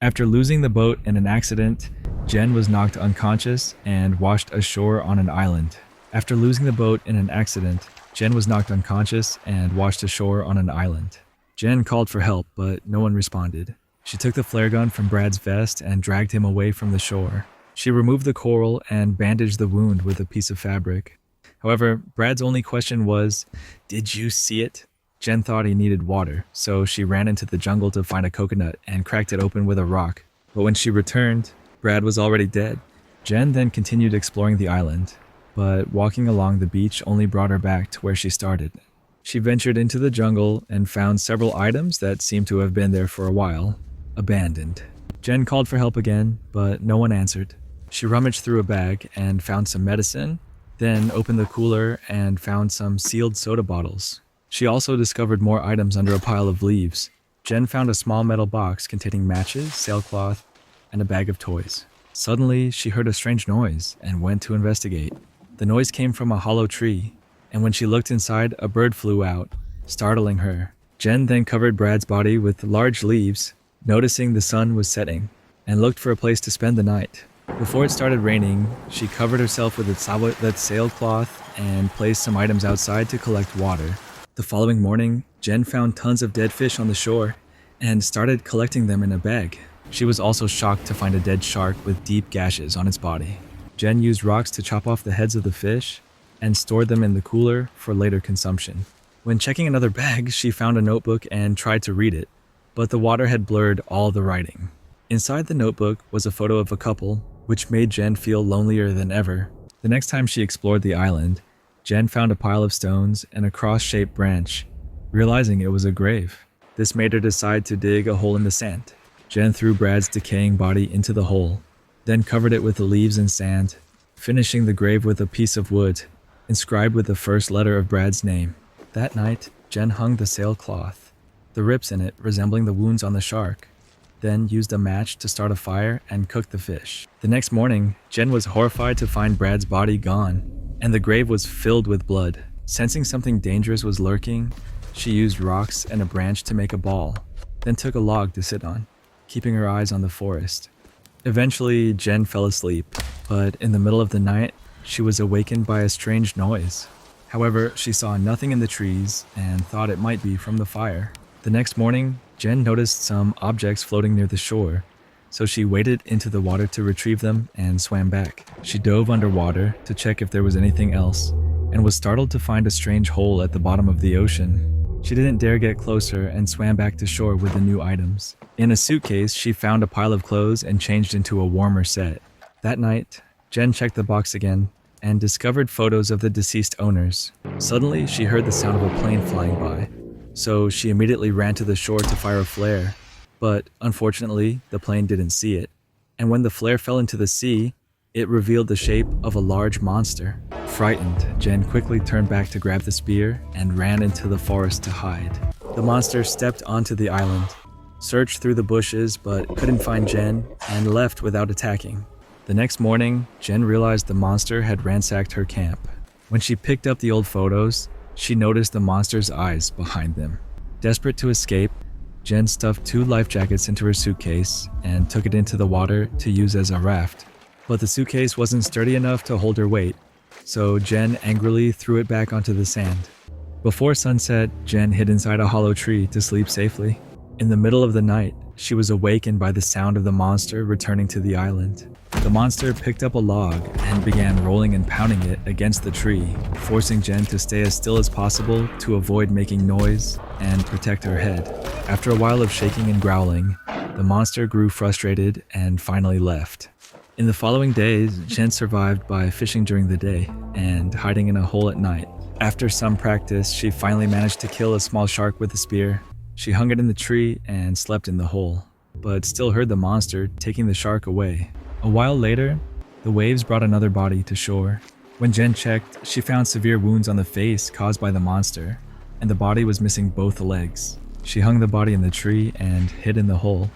After losing the boat in an accident, Jen was knocked unconscious and washed ashore on an island. After losing the boat in an accident, Jen was knocked unconscious and washed ashore on an island. Jen called for help, but no one responded. She took the flare gun from Brad's vest and dragged him away from the shore. She removed the coral and bandaged the wound with a piece of fabric. However, Brad's only question was, "Did you see it?" Jen thought he needed water, so she ran into the jungle to find a coconut and cracked it open with a rock. But when she returned, Brad was already dead. Jen then continued exploring the island, but walking along the beach only brought her back to where she started. She ventured into the jungle and found several items that seemed to have been there for a while, abandoned. Jen called for help again, but no one answered. She rummaged through a bag and found some medicine, then opened the cooler and found some sealed soda bottles. She also discovered more items under a pile of leaves. Jen found a small metal box containing matches, sailcloth, and a bag of toys. Suddenly, she heard a strange noise and went to investigate. The noise came from a hollow tree, and when she looked inside, a bird flew out, startling her. Jen then covered Brad's body with large leaves, noticing the sun was setting, and looked for a place to spend the night. Before it started raining, she covered herself with that sailcloth and placed some items outside to collect water. The following morning, Jen found tons of dead fish on the shore and started collecting them in a bag. She was also shocked to find a dead shark with deep gashes on its body. Jen used rocks to chop off the heads of the fish and stored them in the cooler for later consumption. When checking another bag, she found a notebook and tried to read it, but the water had blurred all the writing. Inside the notebook was a photo of a couple, which made Jen feel lonelier than ever. The next time she explored the island, Jen found a pile of stones and a cross-shaped branch, realizing it was a grave. This made her decide to dig a hole in the sand. Jen threw Brad's decaying body into the hole, then covered it with the leaves and sand, finishing the grave with a piece of wood, inscribed with the first letter of Brad's name. That night, Jen hung the sailcloth, the rips in it resembling the wounds on the shark, then used a match to start a fire and cook the fish. The next morning, Jen was horrified to find Brad's body gone, and the grave was filled with blood. Sensing something dangerous was lurking, she used rocks and a branch to make a ball, then took a log to sit on, keeping her eyes on the forest. Eventually, Jen fell asleep, but in the middle of the night, she was awakened by a strange noise. However, she saw nothing in the trees and thought it might be from the fire. The next morning, Jen noticed some objects floating near the shore, so she waded into the water to retrieve them and swam back. She dove underwater to check if there was anything else, and was startled to find a strange hole at the bottom of the ocean. She didn't dare get closer and swam back to shore with the new items. In a suitcase, she found a pile of clothes and changed into a warmer set. That night, Jen checked the box again and discovered photos of the deceased owners. Suddenly, she heard the sound of a plane flying by, so she immediately ran to the shore to fire a flare. But unfortunately, the plane didn't see it, and when the flare fell into the sea, it revealed the shape of a large monster. Frightened, Jen quickly turned back to grab the spear and ran into the forest to hide. The monster stepped onto the island, searched through the bushes but couldn't find Jen, and left without attacking. The next morning, Jen realized the monster had ransacked her camp. When she picked up the old photos, she noticed the monster's eyes behind them. Desperate to escape, Jen stuffed 2 life jackets into her suitcase and took it into the water to use as a raft. But the suitcase wasn't sturdy enough to hold her weight, so Jen angrily threw it back onto the sand. Before sunset, Jen hid inside a hollow tree to sleep safely. In the middle of the night, she was awakened by the sound of the monster returning to the island. The monster picked up a log and began rolling and pounding it against the tree, forcing Jen to stay as still as possible to avoid making noise and protect her head. After a while of shaking and growling, the monster grew frustrated and finally left. In the following days, Jen survived by fishing during the day and hiding in a hole at night. After some practice, she finally managed to kill a small shark with a spear. She hung it in the tree and slept in the hole, but still heard the monster taking the shark away. A while later, the waves brought another body to shore. When Jen checked, she found severe wounds on the face caused by the monster, and the body was missing both legs. She hung the body in the tree and hid in the hole,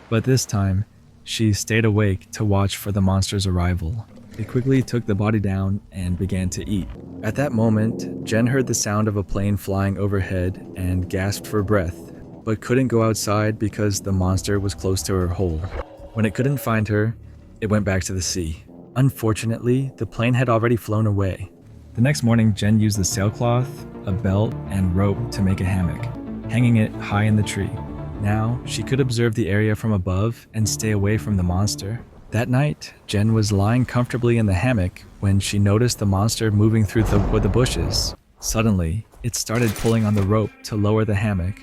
but this time, she stayed awake to watch for the monster's arrival. It quickly took the body down and began to eat. At that moment, Jen heard the sound of a plane flying overhead and gasped for breath. but couldn't go outside because the monster was close to her hole. When it couldn't find her, it went back to the sea. Unfortunately, the plane had already flown away. The next morning, Jen used the sailcloth, a belt, and rope to make a hammock, hanging it high in the tree. Now, she could observe the area from above and stay away from the monster. That night, Jen was lying comfortably in the hammock when she noticed the monster moving through the bushes. Suddenly, it started pulling on the rope to lower the hammock,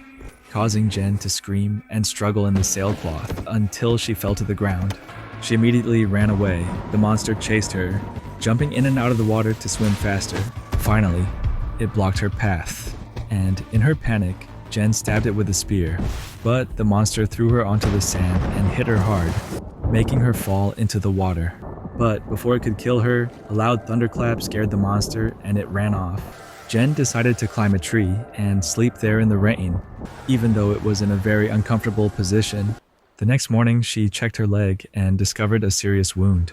causing Jen to scream and struggle in the sailcloth until she fell to the ground. She immediately ran away. The monster chased her, jumping in and out of the water to swim faster. Finally, it blocked her path, and in her panic, Jen stabbed it with a spear, but the monster threw her onto the sand and hit her hard, making her fall into the water. But before it could kill her, a loud thunderclap scared the monster and it ran off. Jen decided to climb a tree and sleep there in the rain, even though it was in a very uncomfortable position. The next morning, she checked her leg and discovered a serious wound.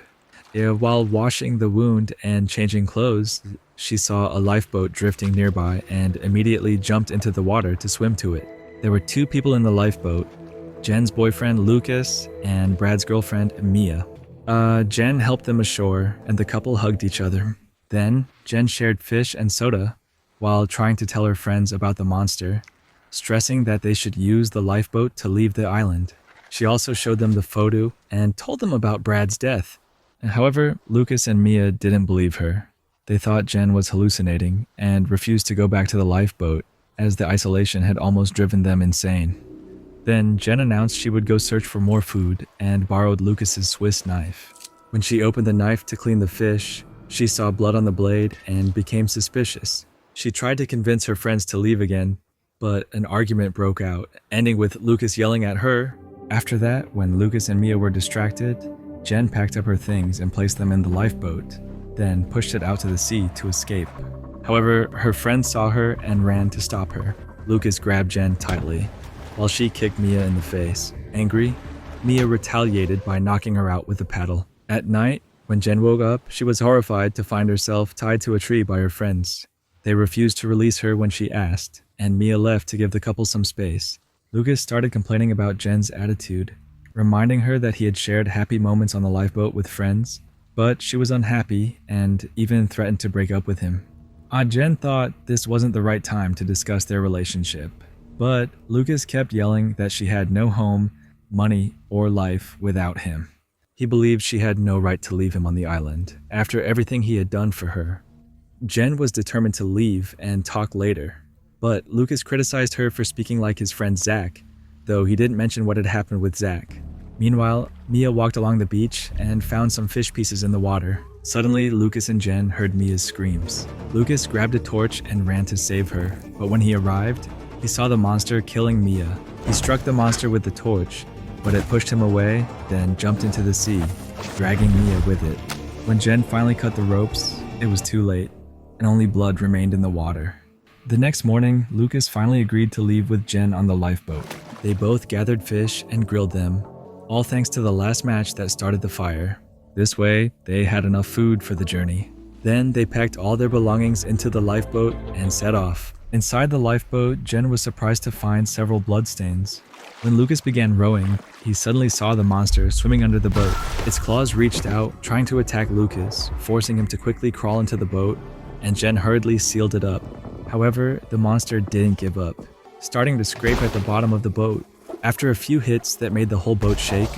While washing the wound and changing clothes, she saw a lifeboat drifting nearby and immediately jumped into the water to swim to it. There were 2 people in the lifeboat, Jen's boyfriend Lucas and Brad's girlfriend Mia. Jen helped them ashore and the couple hugged each other. Then, Jen shared fish and soda while trying to tell her friends about the monster, stressing that they should use the lifeboat to leave the island. She also showed them the photo and told them about Brad's death. However, Lucas and Mia didn't believe her. They thought Jen was hallucinating and refused to go back to the lifeboat, as the isolation had almost driven them insane. Then Jen announced she would go search for more food and borrowed Lucas's Swiss knife. When she opened the knife to clean the fish, she saw blood on the blade and became suspicious. She tried to convince her friends to leave again, but an argument broke out, ending with Lucas yelling at her. After that, when Lucas and Mia were distracted, Jen packed up her things and placed them in the lifeboat, then pushed it out to the sea to escape. However, her friends saw her and ran to stop her. Lucas grabbed Jen tightly, while she kicked Mia in the face. Angry, Mia retaliated by knocking her out with a paddle. At night, when Jen woke up, she was horrified to find herself tied to a tree by her friends. They refused to release her when she asked, and Mia left to give the couple some space. Lucas started complaining about Jen's attitude, reminding her that he had shared happy moments on the lifeboat with friends, but she was unhappy and even threatened to break up with him. Jen thought this wasn't the right time to discuss their relationship, but Lucas kept yelling that she had no home, money, or life without him. He believed she had no right to leave him on the island after everything he had done for her. Jen was determined to leave and talk later, but Lucas criticized her for speaking like his friend Zach, though he didn't mention what had happened with Zach. Meanwhile, Mia walked along the beach and found some fish pieces in the water. Suddenly, Lucas and Jen heard Mia's screams. Lucas grabbed a torch and ran to save her, but when he arrived, he saw the monster killing Mia. He struck the monster with the torch, but it pushed him away, then jumped into the sea, dragging Mia with it. When Jen finally cut the ropes, it was too late, and only blood remained in the water. The next morning, Lucas finally agreed to leave with Jen on the lifeboat. They both gathered fish and grilled them, all thanks to the last match that started the fire. This way, they had enough food for the journey. Then they packed all their belongings into the lifeboat and set off. Inside the lifeboat, Jen was surprised to find several bloodstains. When Lucas began rowing, he suddenly saw the monster swimming under the boat. Its claws reached out, trying to attack Lucas, forcing him to quickly crawl into the boat, and Jen hurriedly sealed it up. However, the monster didn't give up, starting to scrape at the bottom of the boat. After a few hits that made the whole boat shake,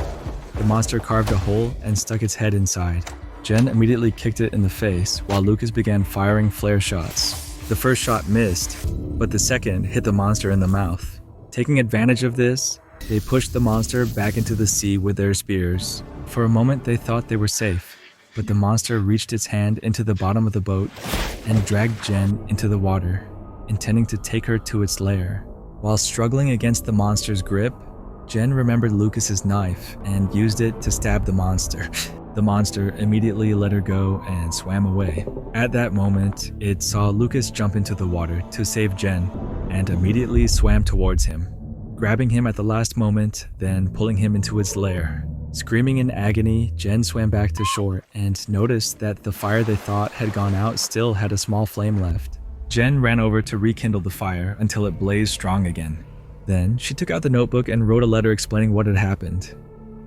the monster carved a hole and stuck its head inside. Jen immediately kicked it in the face while Lucas began firing flare shots. The first shot missed, but the second hit the monster in the mouth. Taking advantage of this, they pushed the monster back into the sea with their spears. For a moment they thought they were safe, but the monster reached its hand into the bottom of the boat and dragged Jen into the water, intending to take her to its lair. While struggling against the monster's grip, Jen remembered Lucas's knife and used it to stab the monster. The monster immediately let her go and swam away. At that moment, it saw Lucas jump into the water to save Jen and immediately swam towards him, grabbing him at the last moment, then pulling him into its lair. Screaming in agony, Jen swam back to shore and noticed that the fire they thought had gone out still had a small flame left. Jen ran over to rekindle the fire until it blazed strong again. Then she took out the notebook and wrote a letter explaining what had happened,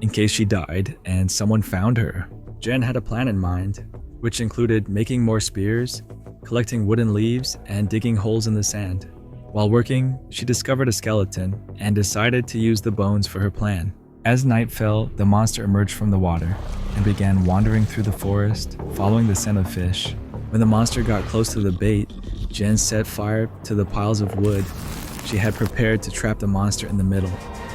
in case she died and someone found her. Jen had a plan in mind, which included making more spears, collecting wooden leaves, and digging holes in the sand. While working, she discovered a skeleton and decided to use the bones for her plan. As night fell, the monster emerged from the water and began wandering through the forest, following the scent of fish. When the monster got close to the bait, Jen set fire to the piles of wood she had prepared to trap the monster in the middle.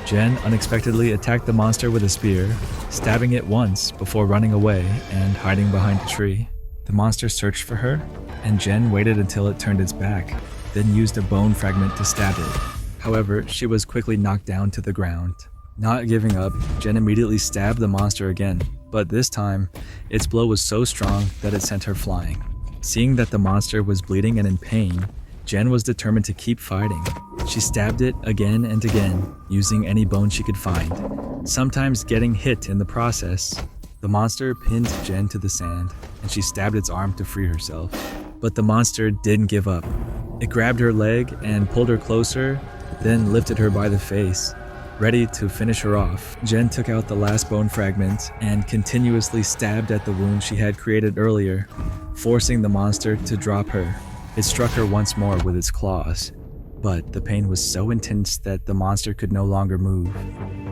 Jen unexpectedly attacked the monster with a spear, stabbing it once before running away and hiding behind a tree. The monster searched for her, and Jen waited until it turned its back, then used a bone fragment to stab it. However, she was quickly knocked down to the ground. Not giving up, Jen immediately stabbed the monster again, but this time, its blow was so strong that it sent her flying. Seeing that the monster was bleeding and in pain, Jen was determined to keep fighting. She stabbed it again and again, using any bone she could find, sometimes getting hit in the process. The monster pinned Jen to the sand, and she stabbed its arm to free herself. But the monster didn't give up. It grabbed her leg and pulled her closer, then lifted her by the face. Ready to finish her off, Jen took out the last bone fragment and continuously stabbed at the wound she had created earlier, forcing the monster to drop her. It struck her once more with its claws, but the pain was so intense that the monster could no longer move.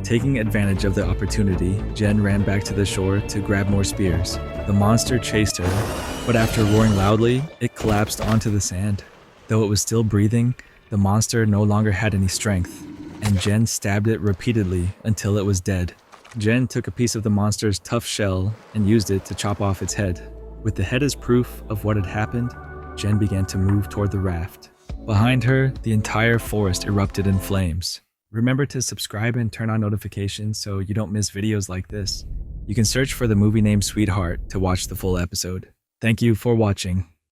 Taking advantage of the opportunity, Jen ran back to the shore to grab more spears. The monster chased her, but after roaring loudly, it collapsed onto the sand. Though it was still breathing, the monster no longer had any strength, and Jen stabbed it repeatedly until it was dead. Jen took a piece of the monster's tough shell and used it to chop off its head. With the head as proof of what had happened, Jen began to move toward the raft. Behind her, the entire forest erupted in flames. Remember to subscribe and turn on notifications so you don't miss videos like this. You can search for the movie name Sweetheart to watch the full episode. Thank you for watching.